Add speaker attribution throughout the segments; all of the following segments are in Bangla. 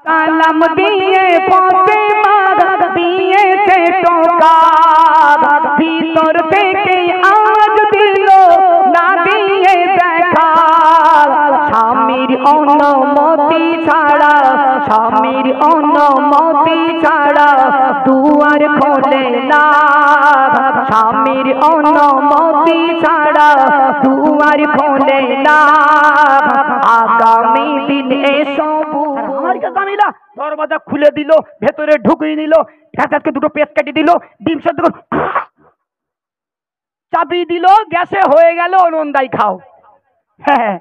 Speaker 1: সালাম দিয়ে ফাতেমা দিয়েছে টোকা, ভিতর থেকে আওয়াজ দিল না দিয়ে দেখা। স্বামীর অনুমতি ছাড়া, স্বামীর অনুমতি ছাড়া দুয়ার খোলে না, স্বামীর অনুমতি ছাড়া দুয়ার খোলে না। আগামী দিন এসব জামিলা দরওয়াজা খুলে দিল, ভেতরে ঢুকিয়ে নিল, আজকে দুটো পেঁয়াজ কাটি দিল, ডিম সেদ্ধ চাপিয়ে দিল, গ্যাসে হয়ে গেল নন্দাই খাও। হ্যাঁ,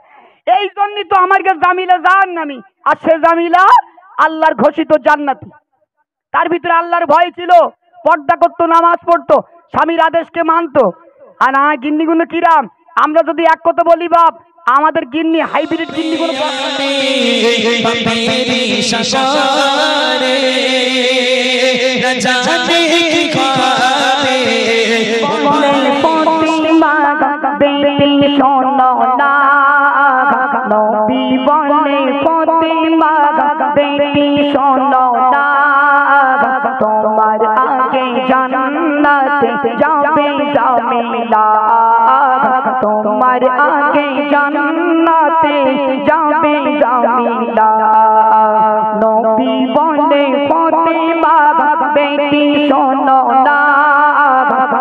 Speaker 1: এই জন্যই তো আমার কাছে জামিলা জাহান্নামী, আর সে জামিলা আল্লাহর ঘোষিত জান্নাতি। তার ভিতরে আল্লাহর ভয় ছিল, পর্দা করতো, নামাজ পড়তো, স্বামীর আদেশকে মানতো। আর না গিন্নিগুলো কিরাম, আমরা যদি এক কথা বলি বাপ, আমাদের গিন্নি হাইব্রিড গিন্নিগুলো শোনো না, নবী বলে ফাতেমা বেটি শোনো না, তোমার আগে জান্নাতে যাবে জামিলা, তোমার আগে জান্নাতে যাবে জামিলা। নবী বলে ফাতেমা বেটি শোনো না,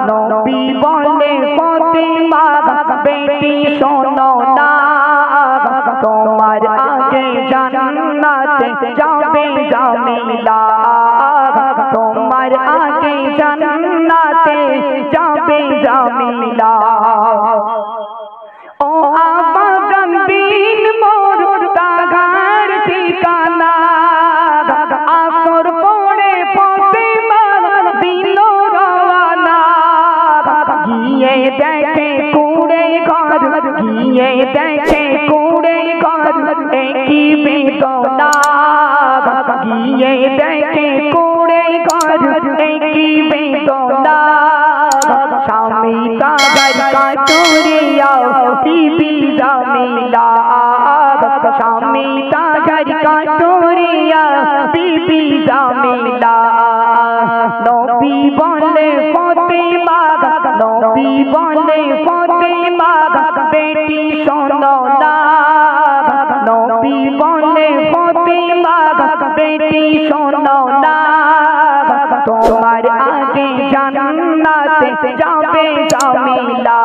Speaker 1: নবী বলে ফাতেমা বেটি শোনো না, তোমার আগে জান্নাতে যাবে জামিলা, তোমার আগে জান্নাতে যাবে জামিলা। ও আবাদান দিন মোর তাগার ঠিকানা, আসর পড়ে ফাতেমা দিল রওয়ানা, গিয়ে দেখে কুড়ে ঘর, গিয়ে দেখে কুড়ে ঘর একই বেদনা, গিয়ে দেখে কুড়ে ঘর একই বেদনা। স্বামী তাগার কাটুরিয়া বিবি জামিলা, স্বামী তাগার কাটুরিয়া বিবি জামিলা। নবী বলে ফাতেমা, নবী বলে ফাতেমা বেটি শোনো না, নবী বলে ফাতেমা বেটি শোনো না, তোমার আগে জান্নাতে যাবে জামিলা,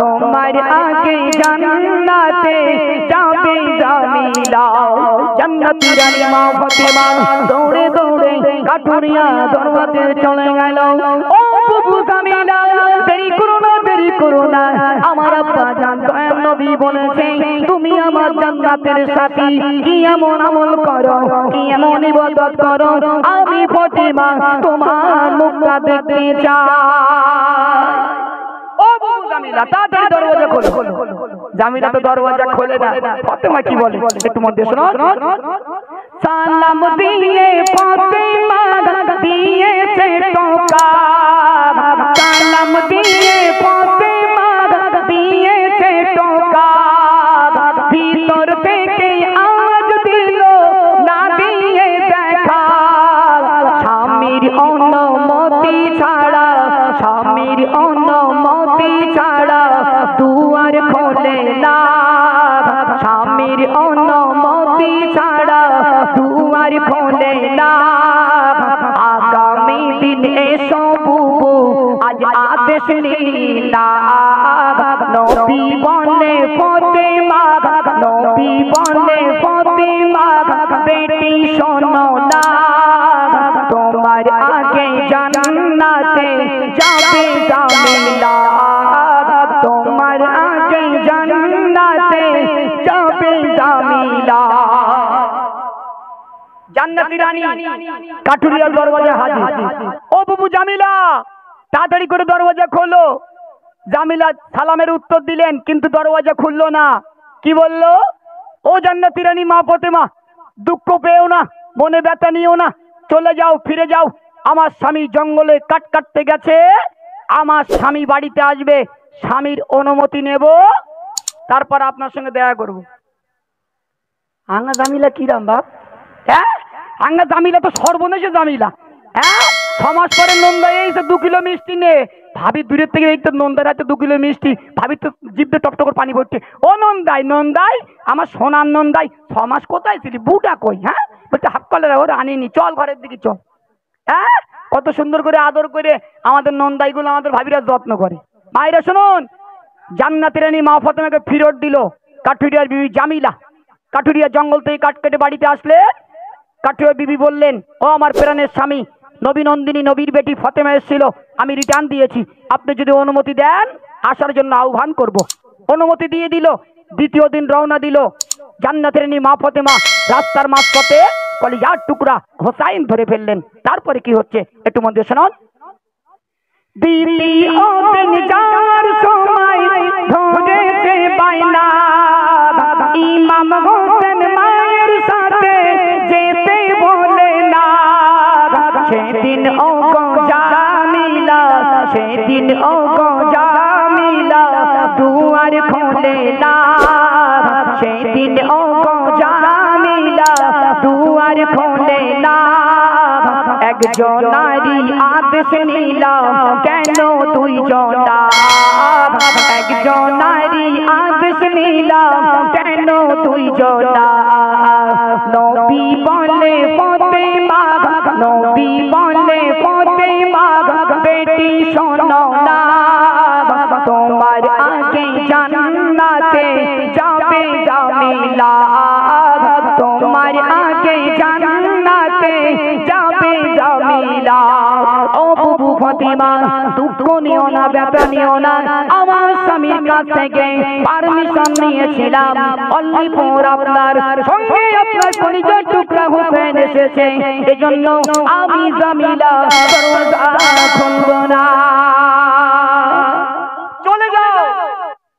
Speaker 1: তোমার আগে জান্নাতে যাবে জামিলা। জান্নাতি রানী মা ফাতেমা দৌড়ে দৌড়ে কাঠুরিয়া দরওয়াজে চলে গেল। ও বাবু জামিলা, দেরি করো না, দেরি করো না, আমার আব্বা জান দয়াল নবী বলেছে তুমি আমার জান্নাতের সাথী, কি এমন আমল করো, কি এমন ইবাদত করো, আমি ফাতেমা তোমার মুখটা দেখতে চাই। ও বাবু জামিলা, তাড়াতাড়ি দরওয়াজা খোলো। জামিলা তো দরওয়াজা খোলে না, ফাতেমা কি বলে একটু মন দিয়ে শোনো। সালাম দিয়ে ফাতেমা দিয়েছে টোকা, সালাম দিয়ে ফাতেমা দিয়েছে টোকা, ভিতর থেকে আওয়াজ দিল না দিয়ে দেখা। স্বামীর অনুমতি ছাড়া, স্বামীর অনুমতি ছাড়া দুয়ার খোলে না, স্বামীর অনুমতি ছাড়া দুয়ার খোলে না। আগামী দিন এসব আজ আদেশ নিলা, নবী বলে ফাতেমা, নবী বলে ফাতেমা বেটি শোনো না, তোমার আগে জান্নাতে যাবে জামিলা, তোমার আগে জান্নাতে যাবে জামিলা। জান্নাতি রানী কাঠুরিয়ার দরওয়াজা হাজির। ও বাবু জামিলা, তাড়াতাড়ি করে দরওয়াজা খোলো। জামিলা সালামের উত্তর দিলেন, কিন্তু দরওয়াজা খুললো না। কি বললো? ও জান্নাতি রানী মা ফাতেমা, দুঃখ পেও না, মনে ব্যথা নিও না, চলে যাও, ফিরে যাও। আমার স্বামী জঙ্গলে কাঠ কাটতে গেছে, আমার স্বামী বাড়িতে আসবে, স্বামীর অনুমতি নেব, তারপর আপনার সঙ্গে দেখা করব। আঙ্গা জামিলা কিরাম বাপ, হ্যাঁ আঙ্গা জামিলা তো সর্বনেশে জামিলা। হ্যাঁ 6 মাস পরে নন্দাই এসে 2 কিলো মিষ্টি নে। ভাবি দূরের থেকে এই তো নন্দার হাতে 2 কিলো মিষ্টি, ভাবি তো জিভে টপটপ করে পানি পড়ছে। ও নন্দাই নন্দাই আমার সোনার নন্দাই 6 মাস কোথায় ছিলি, বুটা কই? হ্যাঁ বলছে হাফ কলেরা ওরা আনিনি, চল ঘরের দিকে চল। হ্যাঁ কত সুন্দর করে আদর করে আমাদের নন্দাইগুলো আমাদের ভাবিরা যত্ন করে। মায়েরা শুনুন, জান্নাতের রানী মা ফাতেমাকে ফিরত দিল কাঠুরিয়ার বিবি জামিলা। কাঠুরিয়া জঙ্গল থেকে কাঠ কেটে বাড়িতে আসলে কাঠুরিয়া বিবি বললেন, ও আমার প্রাণের স্বামী, নবী নন্দিনী নবীর বেটি ফাতেমা এসেছিল, আমি রিটার্ন দিয়েছি, আপনি যদি অনুমতি দেন আসার জন্য আহ্বান করব। অনুমতি দিয়ে দিল। দ্বিতীয় দিন রওনা দিল জান্নাতের রানী মা ফাতেমা। রাস্তার মাঝপথে কলিজার টুকরা হোসাইন ধরে ফেললেন। তারপরে কি হচ্ছে একটু মন দিয়ে শুনুন। দিলি ওদিন যার সময় ধরেছে বাইনা, ইমাম হোসেন মায়ের সাথে যেতে বলে না, সেদিন ও গো জামিলা, সেদিন ও গো জামিলা দুয়ার খোলে না, সেদিন ও গো জামিলা দুয়ার খোলে না। একজন নারী আদেশ নিলাম কেন দুইজনা, একজন নারী আদেশ নিলাম কেন দুইজনা। নবী বলে ফাতেমা, নবী বলে ফাতেমা বেটি শোনো না, তোমার আগে জান্নাতে যাবে জামিলা, তোমার আগে জান্নাতে যাবে জামিলা। ও বুবু ফাতেমা দুঃখ নিও না, ব্যথা নিও না, আমার স্বামীর কাছ থেকে পারমিশন নিয়েছিলাম, অনলি ফর আপনার সঙ্গে আপনার কলিজার টুকরা হোসেন এসেছে, এজন্য আমি জামিলা দরজা খুলব না। চলে যাও।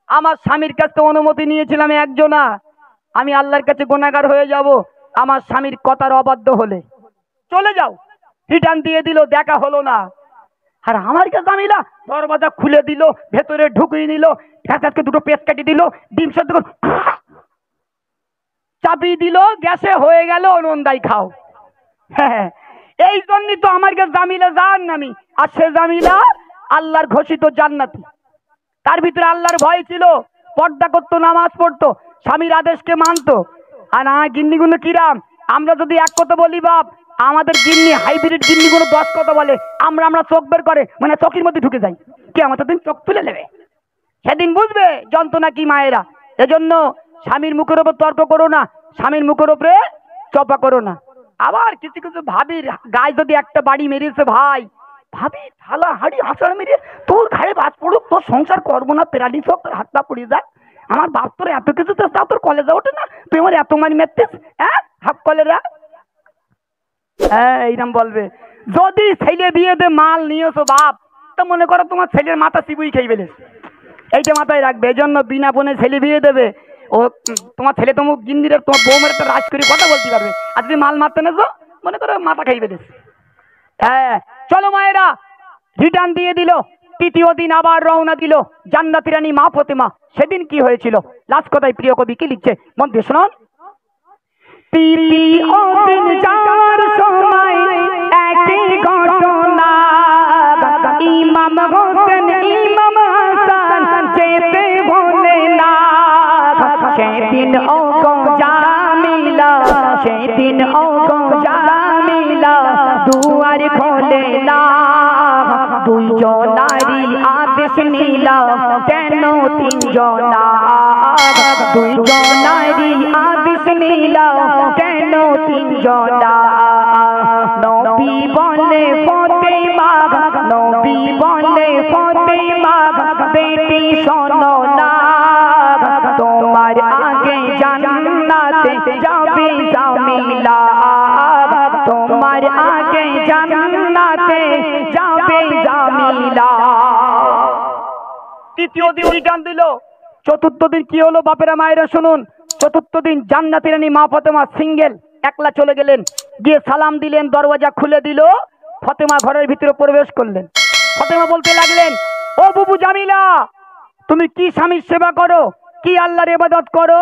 Speaker 1: আমার স্বামীর কাছে অনুমতি নিয়েছিলাম একজনা, আমি আল্লাহর কাছে গুনাহগার হয়ে যাব আমার স্বামীর কথার অবাধ্য হলে। চলে যাও। রিটার্ন দিয়ে দিল, দেখা হলো না। আর আমার কাছে জামিলা দরজা খুলে দিল, ভেতরে ঢুকিয়ে নিল, ঠেকাকে দুটো পেঁচ কাটি দিল, ডিম সেদ্ধ করে চাপিয়ে দিল, গ্যাসে হয়ে গেল নন্দাই খাও। হ্যাঁ এই জন্যই তো আমার কাছে জামিলা জাহান্নামী, আর সে জামিলা আল্লাহর ঘোষিত জান্নাতি। তার ভিতরে আল্লাহর ভয় ছিল, পর্দা করতো, নামাজ পড়তো, স্বামীর আদেশকে মানতো। আর গিন্নিগুলো কিরাম, আমরা যদি এক কথা বলি বাপ, আমাদের গিন্নি হাইব্রিড গিন্নিগুলো 10 কথা বলে, আমরা চোখ বের করে মানে চোখের মধ্যে ঢুকে যাই, কে আমাদের দিন চোখ তুলে নেবে, সেদিন বুঝবে যন্ত্রণা কি মায়েরা। এজন্য স্বামীর মুখের ওপর তর্ক করো না, স্বামীর মুখের ওপরে চপা করো না। আবার কিছু কিছু ভাবির গায়ে যদি একটা বাড়ি মেরেছে ভাই, ভাবি থালা হাড়ি হাঁচড় মেরে তোর ঘাড়ে বাজ পড়ুক, তোর সংসার করবো না, প্যারালিস হোক, তোর হাত পা পড়ে যাক, আমার বাপ তোর এত কিছু তা তোর কলেজে ওঠে না, তুই আমার এত মারি মেরতিস, হ্যাঁ হাফ কলেরা। হ্যাঁ এইরকম বলবে। যদি ছেলে বিয়েতে মাল নিয়েছো বাপ, তো মনে করো তোমার ছেলের মাথা চিবুই খেয়ে ফেলেছ, এইটা মাথায় রাখবে। এই জন্য বিনা বোনে ছেলে বিয়ে দেবে, ও তোমার ছেলে তোমার গিন্দির তোমার বৌমের একটা রাজ করে কথা বলতে পারবে, আর যদি মাল মারতে নেছো মনে করো মাথা খেয়ে ফেলেছ। হ্যাঁ চলো মায়েরা, রিটার্ন দিয়ে দিল। তৃতীয় দিন আবার রওনা দিল জান্নাতি রানী মা ফাতেমা। সেদিন কি হয়েছিল লাস্ট কথায় প্রিয় কবি কি লিখছে মন দিয়ে শুনুন। তৃতীয় দিন যাওয়ার সময় একই ঘটনা, ইমাম হোসেন ইমাম হাসান যেতে বলে না, সেদিন ও গো জামিলা, সেদিন ও গো জামিলা দুয়ার খোলে না, দুইজন নারী আদেশ নিলাম কেন তিনজনা, দুইজন নারী আদেশ নিলাম কেন তিনজনা। নবী বলে ফাতেমা, নবী বলে ফাতেমা বেটি শোনো না, তোমার আগে জান্নাতে যাবে জামিলা, তোমার আগে জান্নাতে যাবে জামিলা। তৃতীয় দিন রিটার্ন দিল। চতুর্থ দিন কি হলো বাপেরা মায়েরা শুনুন। চতুর্থ দিন জান্নাতি রানী মা ফাতেমা সিঙ্গেল একলা চলে গেলেন, গিয়ে সালাম দিলেন, দরওয়াজা খুলে দিল, ফাতেমা ঘরের ভিতরে প্রবেশ করলেন। ফাতেমা বলতে লাগলেন, ও বুবু জামিলা, তুমি কি স্বামীর সেবা করো, কি আল্লাহর ইবাদত করো,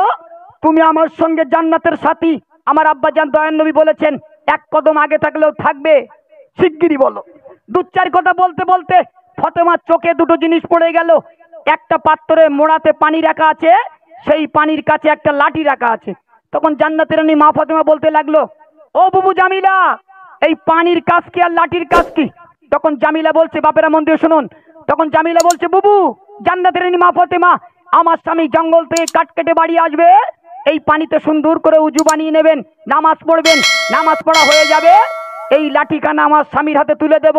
Speaker 1: তুমি আমার সঙ্গে জান্নাতের সাথী আমার আব্বাজান দয়ান নবী বলেছেন, এক কদম আগে থাকলেও থাকবে, শিগগিরই বলো। দু চার কথা বলতে বলতে ফাতেমার চোখে দুটো জিনিস পড়ে গেল। একটা পাত্রে মোড়াতে পানি রাখা আছে, সেই পানির কাছে একটা লাঠি রাখা আছে। তখন জান্নাতের রানী মা ফাতেমা বলতে লাগলো, ও বুবু জামিলা, এই পানির কাজ কি আর লাঠির কাজ কি? তখন জামিলা বলছে, বাপেরা মন দিয়ে শুনুন, তখন জামিলা বলছে, বুবু জান্নাতের রানী মা ফাতেমা, আমার স্বামী জঙ্গল থেকে কাঠ কেটে বাড়ি আসবে, এই পানিতে সুন্দর করে উজু বানিয়ে নেবেন, নামাজ পড়বেন, নামাজ পড়া হয়ে যাবে, এই লাঠিখানা আমার স্বামীর হাতে তুলে দেব।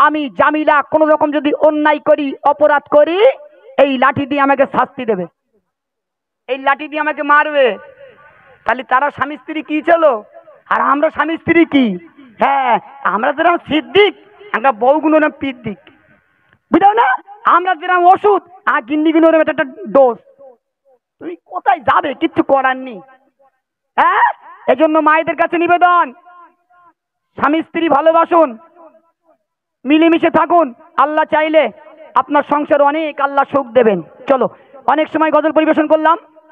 Speaker 1: আমি জামিলা কোন রকম যদি অন্যায় করি, অপরাধ করি, এই লাঠি দিয়ে আমাকে শাস্তি দেবে, এই লাঠি দিয়ে আমাকে মারবে। তাহলে তারা স্বামী স্ত্রী কি ছিল, আর আমরা স্বামী স্ত্রী কি? হ্যাঁ, আমরা যেরকম সিদ্দিক, আমরা বউগুলো নাম পিদ্দিক, বুঝাও না? আমরা যেরকম ওষুধ, আর গিন্নিগুলো একটা ডোজ। তুমি কোথায় যাবে, কিচ্ছু করার নেই। হ্যাঁ, এজন্য মায়েদের কাছে নিবেদন, স্বামী স্ত্রী ভালোবাসুন, মিলেমিশে থাকুন। আল্লাহ চাইলে আপনার সংসার অনেক আল্লাহ সুখ দেবেন। চলো, অনেক সময় গজল পরিবেশন করলাম।